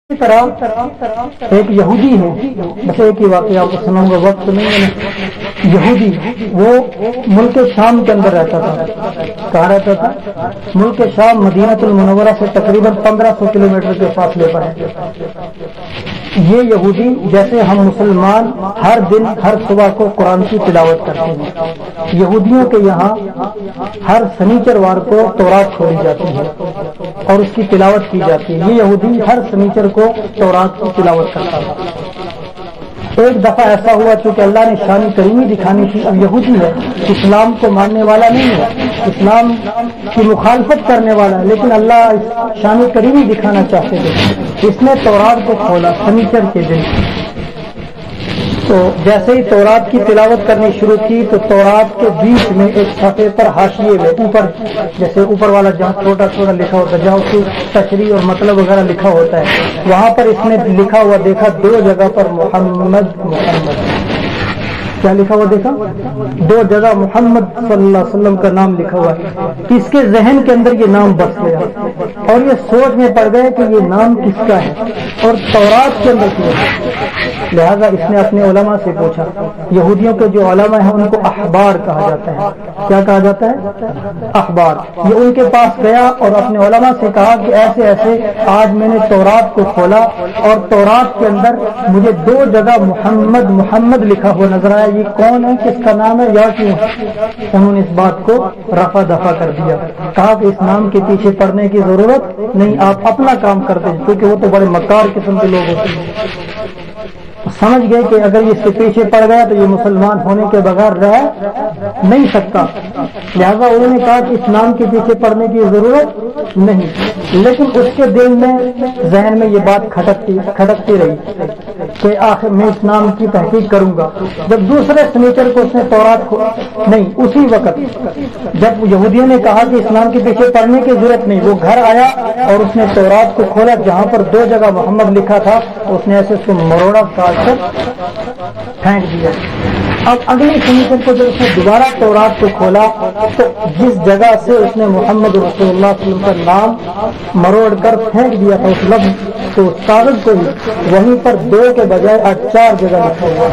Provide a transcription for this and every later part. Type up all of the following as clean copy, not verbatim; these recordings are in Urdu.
طرح ایک یہودی ہے، بس ایک ہی واقعہ آپ کو سناؤں گا، وقت نہیں ہے۔ یہودی وہ ملک شام کے اندر رہتا تھا۔ کہاں رہتا تھا؟ ملک شام مدینہ المنورہ سے تقریباً 1500 کلومیٹر کے فاصلے پر ہے۔ یہ یہودی جیسے ہم مسلمان ہر دن ہر صبح کو قرآن کی تلاوت کرتے ہیں، یہودیوں کے یہاں ہر سنیچروار کو تورات کھولی جاتی ہے اور اس کی تلاوت کی جاتی ہے۔ یہ یہودی ہر سنیچر کو تورات کی تلاوت کرتا تھا۔ ایک دفعہ ایسا ہوا چونکہ اللہ نے شان کریمی دکھانی تھی، اب یہودی ہے، اسلام کو ماننے والا نہیں ہے، اسلام کی مخالفت کرنے والا ہے، لیکن اللہ شان کریمی دکھانا چاہتے تھے۔ اس نے تورات کو کھولا سنیچر کے دن، تو جیسے ہی تورات کی تلاوت کرنی شروع کی تو تورات کے بیچ میں ایک صفحے پر حاشیے میں اوپر، جیسے اوپر والا جہاں چھوٹا چھوٹا لکھا ہوتا ہے، جہاں اس کی تشریح اور مطلب وغیرہ لکھا ہوتا ہے، وہاں پر اس نے لکھا ہوا دیکھا 2 جگہ پر محمد کیا لکھا ہوا دیکھا، 2 جگہ محمد صلی اللہ علیہ وسلم کا نام لکھا ہوا ہے۔ اس کے ذہن کے اندر یہ نام بس گیا اور یہ سوچ میں پڑ گئے کہ یہ نام کس کا ہے اور تورات کے اندر کیا ہے۔ لہذا اس نے اپنے علماء سے پوچھا، یہودیوں کے جو علماء ہیں ان کو احبار کہا جاتا ہے۔ کیا کہا جاتا ہے؟ احبار۔ یہ ان کے پاس گیا اور اپنے علماء سے کہا کہ ایسے ایسے آج میں نے تورات کو کھولا اور تورات کے اندر مجھے 2 جگہ محمد محمد لکھا ہوا نظر آیا، یہ کون ہے، کس کا نام ہے یا کیوں؟ انہوں نے اس بات کو رفع دفع کر دیا، کہا کہ اس نام کے پیچھے پڑنے کی ضرورت نہیں، آپ اپنا کام کرتے ہیں، کیونکہ وہ تو بڑے مکار قسم کے لوگ ہوتے ہیں۔ سمجھ گئے کہ اگر یہ اس کے پیچھے پڑ گیا تو یہ مسلمان ہونے کے بغیر رہ نہیں سکتا، لہذا انہوں نے کہا کہ اس نام کے پیچھے پڑنے کی ضرورت نہیں، لیکن اس کے دل میں ذہن میں یہ بات کھٹکتی رہی کہ آخر میں اس نام کی تحقیق کروں گا۔ جب دوسرے سنیچر کو اس نے تورات نہیں، اسی وقت جب یہودیوں نے کہا کہ اس نام کے پیچھے پڑنے کی ضرورت نہیں، وہ گھر آیا اور اس نے تورات کو کھولا، جہاں پر 2 جگہ محمد لکھا تھا اس نے ایسے اس کو مروڑا کاٹ کر پھینک دیا۔ اب اگلے سنیچر کو جب اس نے دوبارہ تورات کو کھولا تو جس جگہ سے اس نے محمد رسول اللہ صلی اللہ علیہ وسلم کا نام مروڑ کر پھینک دیا تھا اس لفظ کو، اس کاغذ کو ہی، وہیں پر 2 کے بجائے 4 جگہ لکھا ہوا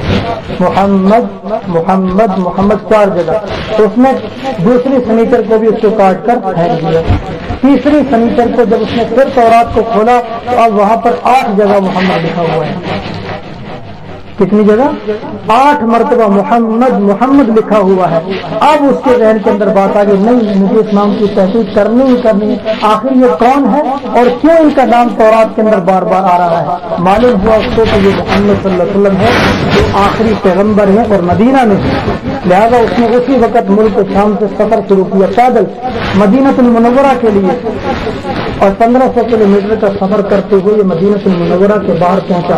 محمد محمد محمد 4 جگہ۔ تو اس نے دوسری سنیچر کو بھی اس کو کاٹ کر پھینک دیا۔ تیسری سنیچر کو جب اس نے پھر تورات کو کھولا تو اب وہاں پر 8 جگہ محمد لکھا ہوا ہے۔ کتنی جگہ؟ 8 مرتبہ محمد محمد لکھا ہوا ہے۔ اب اس کے ذہن کے اندر بات آ گئی، نہیں مجھے اس نام کی تحقیق کرنی ہی کرنی ہے، آخر یہ کون ہے اور کیوں ان کا نام تورات کے اندر بار بار آ رہا ہے۔ معلوم ہوا اس کو کہ یہ محمد صلی اللہ علیہ وسلم ہے جو آخری پیغمبر ہیں اور مدینہ میں ہے۔ لہذا اس نے اسی وقت ملک شام سے سفر شروع کیا پیدل مدینہ المنورہ کے لیے، اور 1500 کلومیٹر کا سفر کرتے ہوئے یہ مدینہ المنورہ کے باہر پہنچا،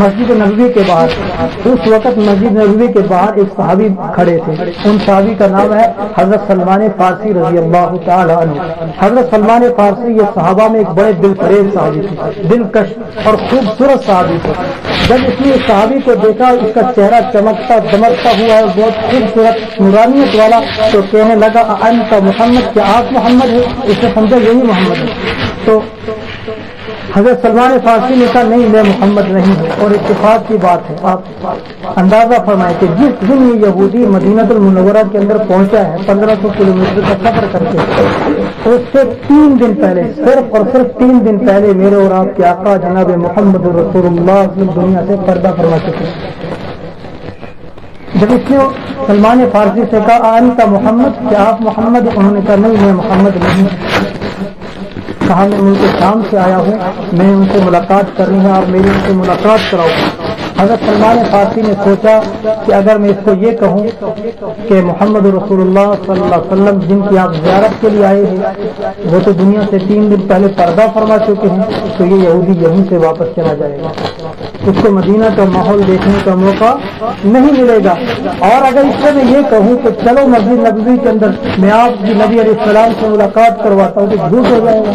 مسجد نبوی کے باہر۔ اس وقت مسجد نبوی کے باہر ایک صحابی کھڑے تھے، ان صحابی کا نام ہے حضرت سلمان فارسی رضی اللہ تعالی عنہ۔ حضرت سلمان فارسی یہ صحابہ میں ایک بڑے دل فریب صحابی تھے، دلکش اور خوبصورت صحابی تھے۔ جب اس نے صحابی کو دیکھا، اس کا چہرہ چمکتا دمکتا ہوا ہے، بہت خوبصورت نورانیت والا، تو کہنے لگا انت محمد، کیا آپ محمد ہے؟ اس نے سمجھا یہی محمد ہے۔ تو حضرت سلمان فارسی نے کہا نہیں میں محمد نہیں ہوں، اور اتفاق کی بات ہے۔ آپ اندازہ فرمائیں کہ جس دن یہ یہودی مدینہ المنورہ کے اندر پہنچا ہے 1500 کلومیٹر کا سفر کر کے، اس سے 3 دن پہلے، صرف اور صرف 3 دن پہلے میرے اور آپ کے آقا جناب محمد رسول اللہ صلی اللہ علیہ وسلم دنیا سے پردہ فرما چکے۔ جب اس نے سلمان فارسی سے کہا انت محمد، کیا آپ محمد؟ انہوں نے کہا نہیں میں محمد نہیں ہوں، کہا میں ان کے شام سے آیا ہوں، میں ان سے ملاقات کرنی ہے اور میری ان سے ملاقات کراؤ۔ حضرت سلمان فارسی نے سوچا کہ اگر میں اس کو یہ کہوں کہ محمد رسول اللہ صلی اللہ علیہ وسلم جن کی آپ زیارت کے لیے آئے ہیں وہ تو دنیا سے 3 دن پہلے پردہ فرما چکے ہیں، تو یہ یہودی یہیں سے واپس چلا جائے گا، اس کو مدینہ کا ماحول دیکھنے کا موقع نہیں ملے گا۔ اور اگر اس سے میں یہ کہوں کہ چلو مسجد نبوی کے اندر میں آپ کی نبی علیہ السلام سے ملاقات کرواتا ہوں تو جھوٹ ہو جائے گا۔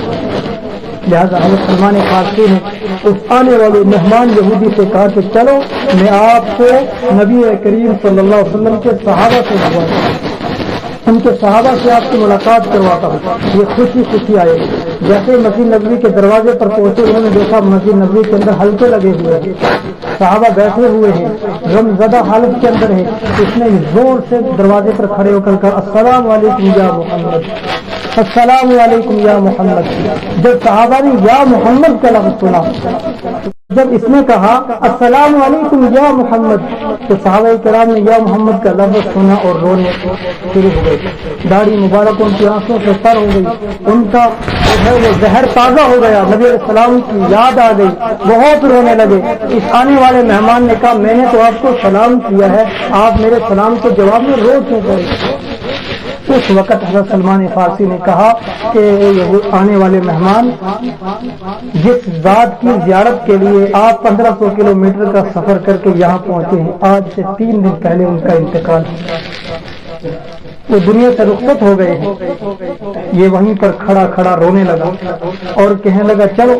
لہٰذا حضرت سلمان فارسی نے اس آنے والے مہمان یہودی سے کہا کہ چلو میں آپ کو نبی کریم صلی اللہ علیہ وسلم کے صحابہ سے ملواتا ہوں۔ ان کے صحابہ سے آپ کی ملاقات کرواتا ہوں، یہ خوشی خوشی آئے۔ جیسے مسجد نبوی کے دروازے پر پہنچے انہوں نے دیکھا مسجد نبوی کے اندر حلقے لگے ہوئے ہیں، صحابہ بیٹھے ہوئے ہیں، غم زدہ حالت کے اندر ہے۔ اس نے زور سے دروازے پر کھڑے ہو کر کہا السلام علیکم یا محمد، السلام علیکم یا محمد۔ جب صحابہ نے یا محمد کا لفظ سنا، جب اس نے کہا السلام علیکم یا محمد، تو صحابہ کرام نے یا محمد کا لفظ سنا اور رونے شروع ہو گئے۔ داڑھی مبارک ان کی آنکھوں سے تر ہو گئی، ان کا جو ہے وہ زہر تازہ ہو گیا، نبی علیہ السلام کی یاد آ گئی، بہت رونے لگے۔ اس آنے والے مہمان نے کہا میں نے تو آپ کو سلام کیا ہے، آپ میرے سلام کے جواب میں رو کیوں گئے؟ اس وقت حضرت سلمان فارسی نے کہا کہ آنے والے مہمان جس ذات کی زیارت کے لیے آپ 1500 کلومیٹر کا سفر کر کے یہاں پہنچے ہیں، آج سے 3 دن پہلے ان کا انتقال ہے، وہ دنیا سے رخصت ہو گئے ہیں۔ یہ وہیں پر کھڑا کھڑا رونے لگا اور کہنے لگا چلو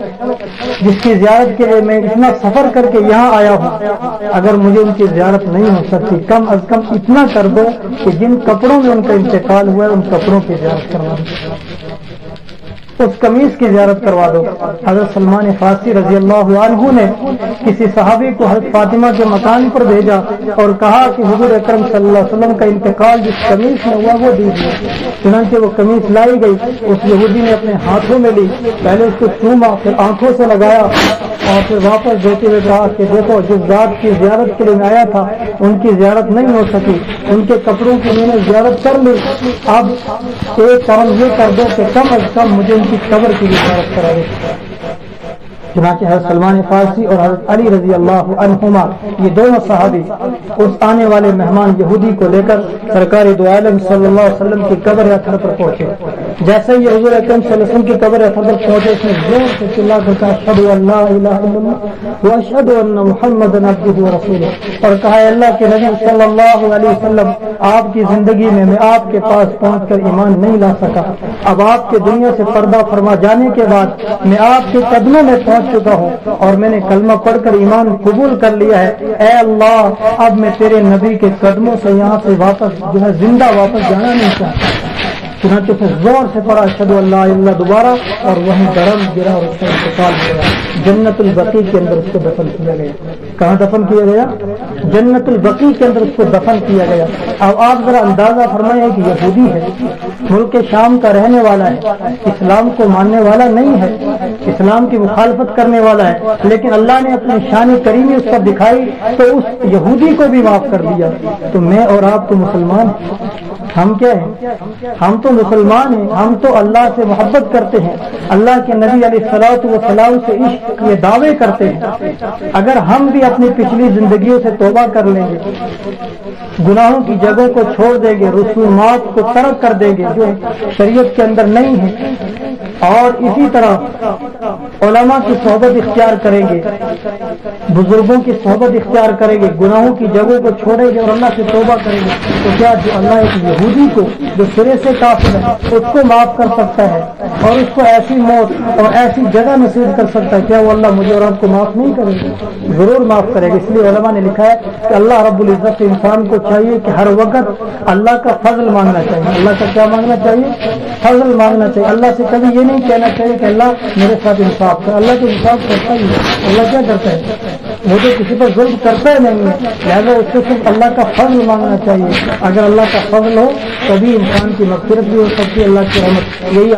جس کی زیارت کے لیے میں اتنا سفر کر کے یہاں آیا ہوں، اگر مجھے ان کی زیارت نہیں ہو سکتی کم از کم اتنا کر دو کہ جن کپڑوں میں ان کا انتقال ہوا ہے ان کپڑوں کی زیارت کروا دو، اس قمیص کی زیارت کروا دو۔ حضرت سلمان فارسی رضی اللہ عنہ نے کسی صحابی کو حضرت فاطمہ کے مکان پر بھیجا اور کہا کہ حضور اکرم صلی اللہ علیہ وسلم کا انتقال جس قمیص میں ہوا وہ دیجیے۔ چنانچہ وہ قمیص لائی گئی، اس یہودی نے اپنے ہاتھوں میں لی، پہلے اس کو چوما، پھر آنکھوں سے لگایا اور پھر واپس دیتے ہوئے کہا کہ دیکھو جس ذات کی زیارت کے لیے میں آیا تھا ان کی زیارت نہیں ہو سکی، ان کے کپڑوں کی میں نے زیارت کر لی، اب ایک کام یہ کر دو کہ کم از کم مجھے ان کی قبر کی زیارت کرا دے۔ چنانچہ حضرت سلمان فارسی اور حضرت علی رضی اللہ عنہما یہ دونوں صحابی اس آنے والے مہمان یہودی کو لے کر سرکار دو عالم صلی اللہ علیہ وسلم کی قبر اطہر پر پہنچے۔ جیسے ہی حضور اکرم صلی اللہ علیہ وسلم کی قبر اطہر پر پہنچے اس نے زور سے چلا کر کہا اشہد ان لا الہ الا اللہ واشہد ان محمدا عبدہ ورسولہ، اور کہا اے اللہ کے نبی صلی اللہ علیہ وسلم آپ کی زندگی میں میں آپ کے پاس پہنچ کر ایمان نہیں لا سکا، اب آپ کے دنیا سے پردہ فرما جانے کے بعد میں آپ کے قدموں میں پہنچ چکا ہوں اور میں نے کلمہ پڑھ کر ایمان قبول کر لیا ہے، اے اللہ اب میں تیرے نبی کے قدموں سے یہاں سے واپس جو ہے زندہ واپس جانا نہیں چاہتا۔ چنانچہ پھر زور سے پڑھا اشہد ان لا الہ الا اللہ دوبارہ، اور وہیں درم گرا اور اس کا انتقال ہو گیا۔ جنت البقیع کے اندر اس کو دفن کیا گیا۔ کہاں دفن کیا گیا؟ جنت البقیع کے اندر اس کو دفن کیا گیا۔ اب آپ ذرا اندازہ فرمائیں کہ یہودی ہے، ملک شام کا رہنے والا ہے، اسلام کو ماننے والا نہیں ہے، اسلام کی مخالفت کرنے والا ہے، لیکن اللہ نے اپنی شان کریمی اس پر دکھائی تو اس یہودی کو بھی معاف کر دیا۔ تو میں اور آپ تو مسلمان ہیں، ہم کیا ہیں؟ ہم تو مسلمان ہیں، ہم تو اللہ سے محبت کرتے ہیں، اللہ کے نبی علیہ الصلوۃ والسلام سے عشق یہ دعوے کرتے ہیں۔ اگر ہم بھی اپنی پچھلی زندگیوں سے توبہ کر لیں گے، گناہوں کی جگہوں کو چھوڑ دیں گے، رسومات کو ترک کر دیں گے جو شریعت کے اندر نہیں ہے، اور اسی طرح علماء کی صحبت اختیار کریں گے، بزرگوں کی صحبت اختیار کریں گے، گناہوں کی جگہوں کو چھوڑیں گے اور اللہ سے توبہ کریں گے، تو کیا جو اللہ ایک یہودی کو جو سرے سے کافر ہے اس کو معاف کر سکتا ہے اور اس کو ایسی موت اور ایسی جگہ نصیب کر سکتا ہے؟ کیا وہ اللہ مجھے اور آپ کو معاف نہیں کرے گا؟ ضرور معاف کرے گا۔ اس لیے علماء نے لکھا ہے کہ اللہ رب العزت سے انسان کو چاہیے کہ ہر وقت اللہ کا فضل مانگنا چاہیے۔ اللہ کا کیا مانگنا چاہیے؟ فضل مانگنا چاہیے۔ اللہ سے کبھی یہ نہیں کہنا چاہیے کہ اللہ میرے ساتھ انصاف کر، اللہ تو انصاف کرتا ہی ہے۔ اللہ کیا کرتا ہے؟ وہ تو کسی پر ظلم کرتا ہی نہیں ہے، لہٰذا اس کو صرف اللہ کا فضل مانگنا چاہیے۔ اگر اللہ کا فضل ہو تبھی انسان کی مغفرت بھی ہو سکتی ہے، اللہ کی رحمت۔ یہی